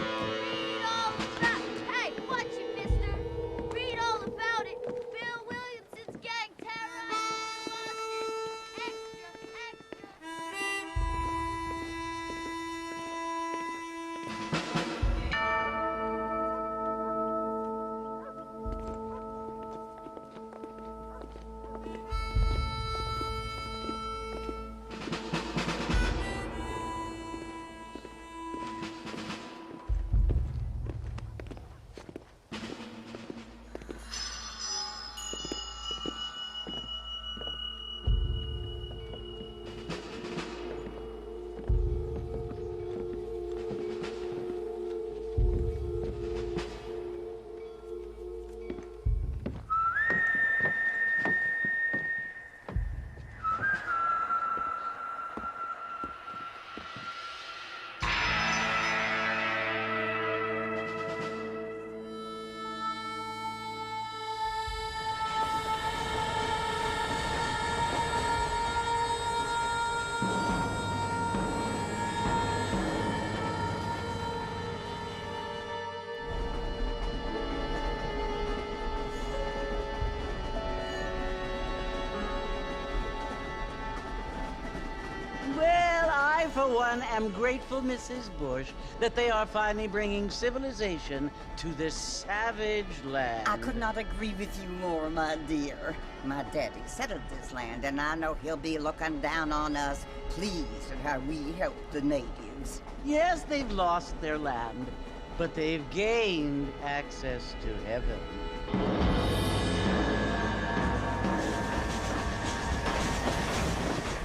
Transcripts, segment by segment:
Read all about it. Hey, watch it, mister. Read all about it. Bill Williamson's gang terrorizing Boston. Extra, extra. Well, I, for one, am grateful, Mrs. Bush, that they are finally bringing civilization to this savage land. I could not agree with you more, my dear. My daddy settled this land, and I know he'll be looking down on us, pleased at how we help the natives. Yes, they've lost their land, but they've gained access to heaven.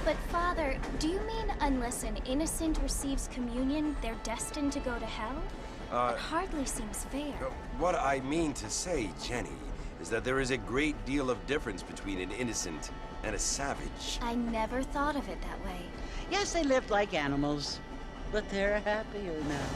But Father, do you mean unless an innocent receives communion, they're destined to go to hell? It hardly seems fair. What I mean to say, Jenny, is that there is a great deal of difference between an innocent and a savage. I never thought of it that way. Yes, they lived like animals, but they're happier now.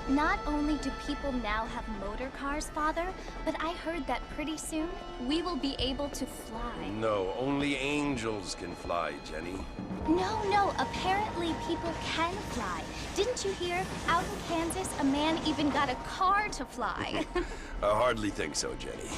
Not only do people now have motor cars, Father, but I heard that pretty soon we will be able to fly. No, only angels can fly, Jenny. No, apparently people can fly. Didn't you hear? Out in Kansas, a man even got a car to fly. I hardly think so, Jenny.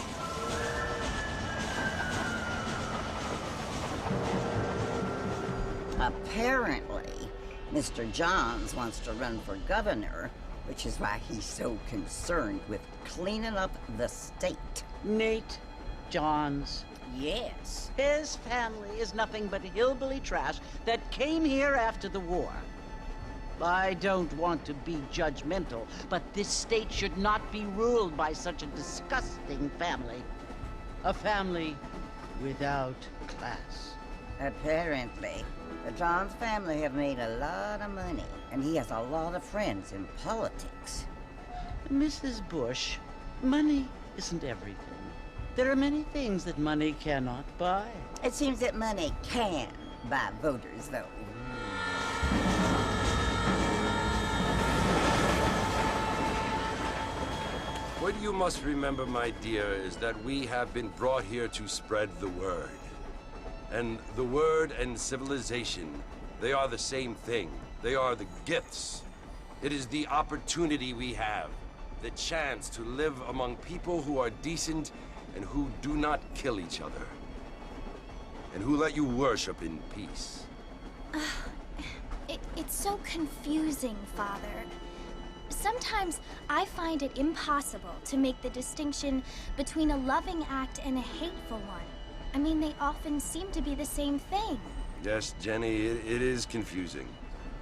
Apparently, Mr. Johns wants to run for governor, which is why he's so concerned with cleaning up the state. Nate Johns. Yes. His family is nothing but hillbilly trash that came here after the war. I don't want to be judgmental, but this state should not be ruled by such a disgusting family. A family without class. Apparently. The Johns family have made a lot of money, and he has a lot of friends in politics. Mrs. Bush, money isn't everything. There are many things that money cannot buy. It seems that money can buy voters, though. What you must remember, my dear, is that we have been brought here to spread the word. And the word and civilization, they are the same thing. They are the gifts. It is the opportunity we have, the chance to live among people who are decent and who do not kill each other, and who let you worship in peace. It's so confusing, Father. Sometimes I find it impossible to make the distinction between a loving act and a hateful one. I mean, they often seem to be the same thing. Yes, Jenny, it is confusing.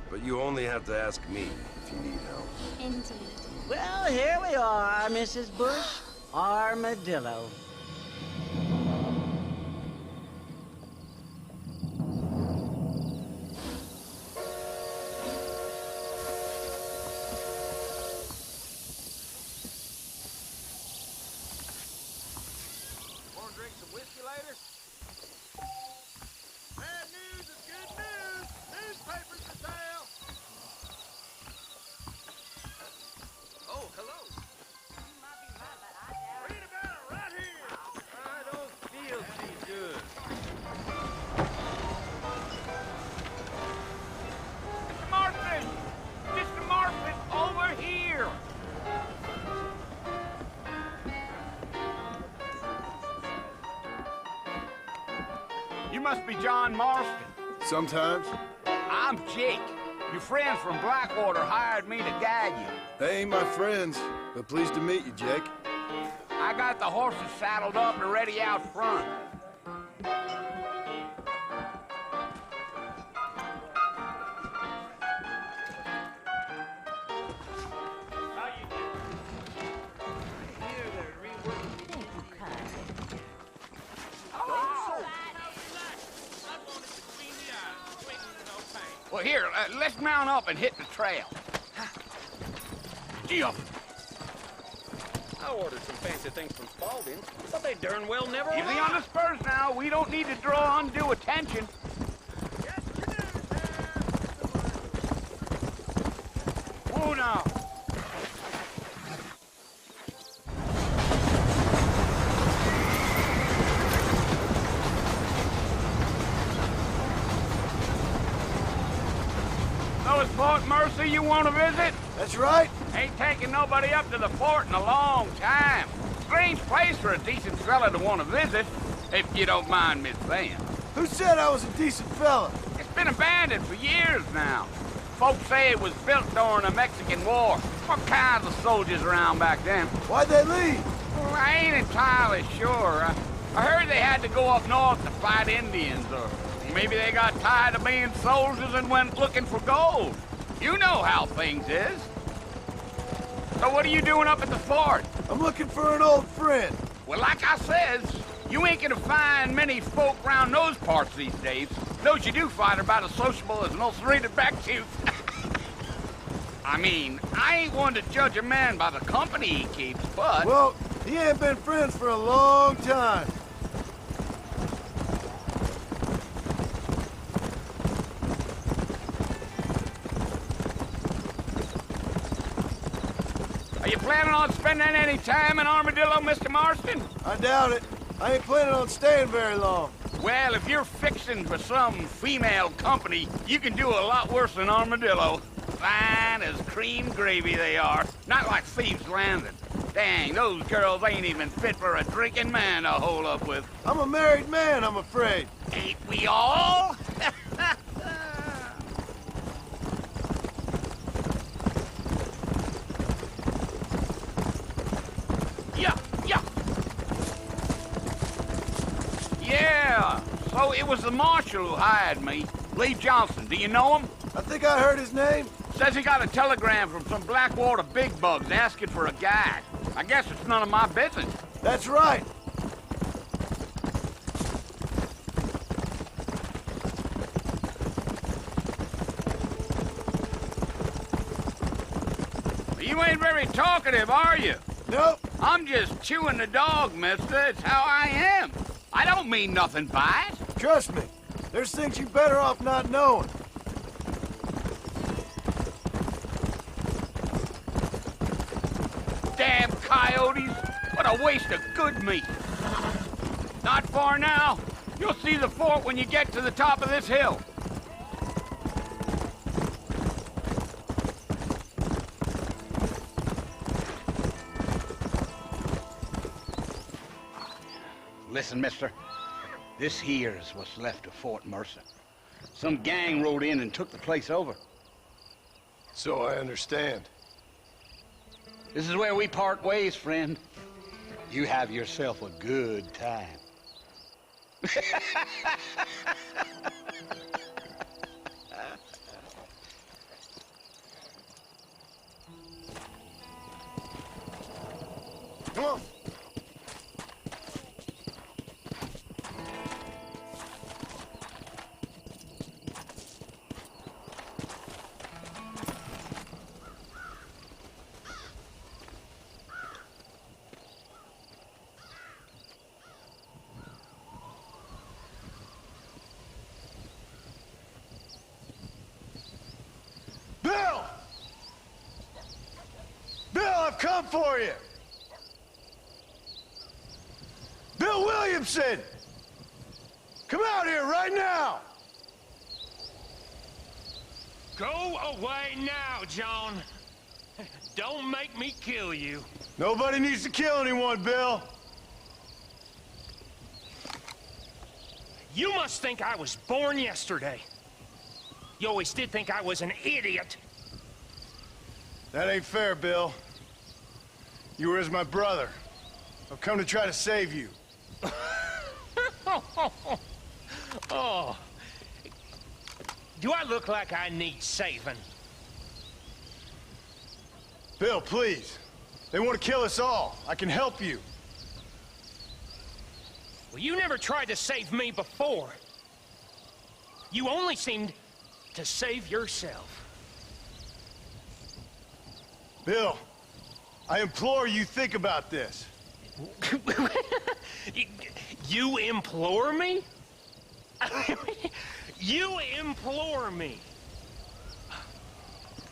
But you only have to ask me if you need help. Indeed. Well, here we are, Mrs. Bush. Armadillo. Want to drink some whiskey later? Bad news is good news. Newspapers for sale. Oh, hello. You might be right, but I doubt it. Read about it right here. I don't feel You must be John Marston. Sometimes. I'm Jake. Your friends from Blackwater hired me to guide you. They ain't my friends, but pleased to meet you, Jake. I got the horses saddled up and ready out front. Well, here, let's mount up and hit the trail. Gee-up. I ordered some fancy things from Spaulding's, but they darn well never Easy arrived. on the spurs now. We don't need to draw undue attention. Whoa now. So it's Fort Mercer you want to visit? That's right. Ain't taking nobody up to the fort in a long time. Strange place for a decent fella to want to visit, if you don't mind me saying. Who said I was a decent fella? It's been abandoned for years now. Folks say it was built during the Mexican War. What kinds of soldiers around back then? Why'd they leave? Well, I ain't entirely sure. I heard they had to go up north to fight Indians, or maybe they got tired of being soldiers and went looking for gold. You know how things is. So what are you doing up at the fort? I'm looking for an old friend. Well, like I says, you ain't gonna find many folk around those parts these days. Those you do find are about as sociable as an ulcerated back tooth. I mean, I ain't one to judge a man by the company he keeps, but... Well, he ain't been friends for a long time. Are you planning on spending any time in Armadillo, Mr. Marston? I doubt it. I ain't planning on staying very long. Well, if you're fixing for some female company, you can do a lot worse than Armadillo. Fine as cream gravy they are. Not like Thieves' Landing. Dang, those girls ain't even fit for a drinking man to hole up with. I'm a married man, I'm afraid. Ain't we all? Yeah, so it was the marshal who hired me. Lee Johnson, do you know him? I think I heard his name. Says he got a telegram from some Blackwater big bugs asking for a guide. I guess it's none of my business. That's right. You ain't very talkative, are you? Nope. I'm just chewing the dog, mister. It's how I am. I don't mean nothing by it. Trust me. There's things you better off not knowing. Damn coyotes. What a waste of good meat. Not far now. You'll see the fort when you get to the top of this hill. Listen, mister. This here's what's left of Fort Mercer. Some gang rode in and took the place over. So I understand. This is where we part ways, friend. You have yourself a good time. Come on. Bill! Bill, I've come for you! Bill Williamson! Come out here right now! Go away now, John. Don't make me kill you. Nobody needs to kill anyone, Bill. You must think I was born yesterday. You always did think I was an idiot. That ain't fair, Bill. You were as my brother. I've come to try to save you. Oh. Do I look like I need saving? Bill, please. They want to kill us all. I can help you. Well, you never tried to save me before. You only seemed to save yourself. Bill, I implore you think about this. You implore me? You implore me.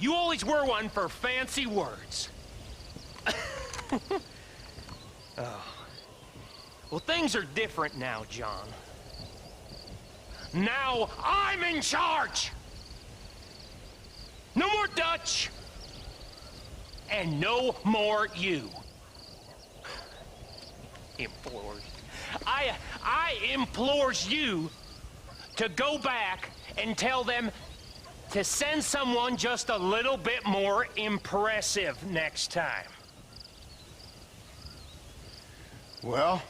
You always were one for fancy words. Oh. Well, things are different now, John. Now I'm in charge! No more Dutch! And no more you. Implores. I implores you to go back and tell them to send someone just a little bit more impressive next time. Well?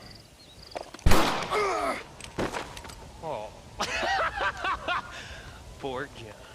Oh. Poor John.